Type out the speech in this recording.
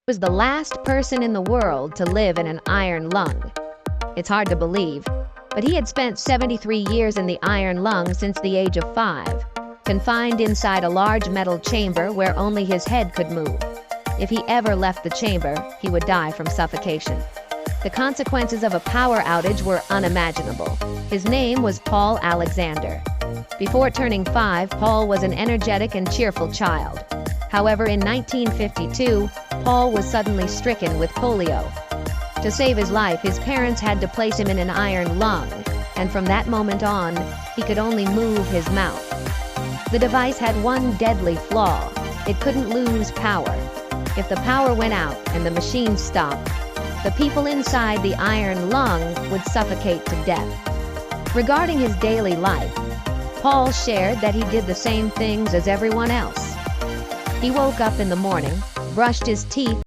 Was the last person in the world to live in an iron lung. It's hard to believe, but he had spent 73 years in the iron lung since the age of 5, confined inside a large metal chamber where only his head could move. If he ever left the chamber, he would die from suffocation. The consequences of a power outage were unimaginable. His name was Paul Alexander. Before turning 5, Paul was an energetic and cheerful child. However, in 1952, Paul was suddenly stricken with polio. To save his life, his parents had to place him in an iron lung, and from that moment on, he could only move his mouth. The device had one deadly flaw: it couldn't lose power. If the power went out and the machine stopped, the people inside the iron lung would suffocate to death. Regarding his daily life, Paul shared that he did the same things as everyone else. He woke up in the morning, brushed his teeth,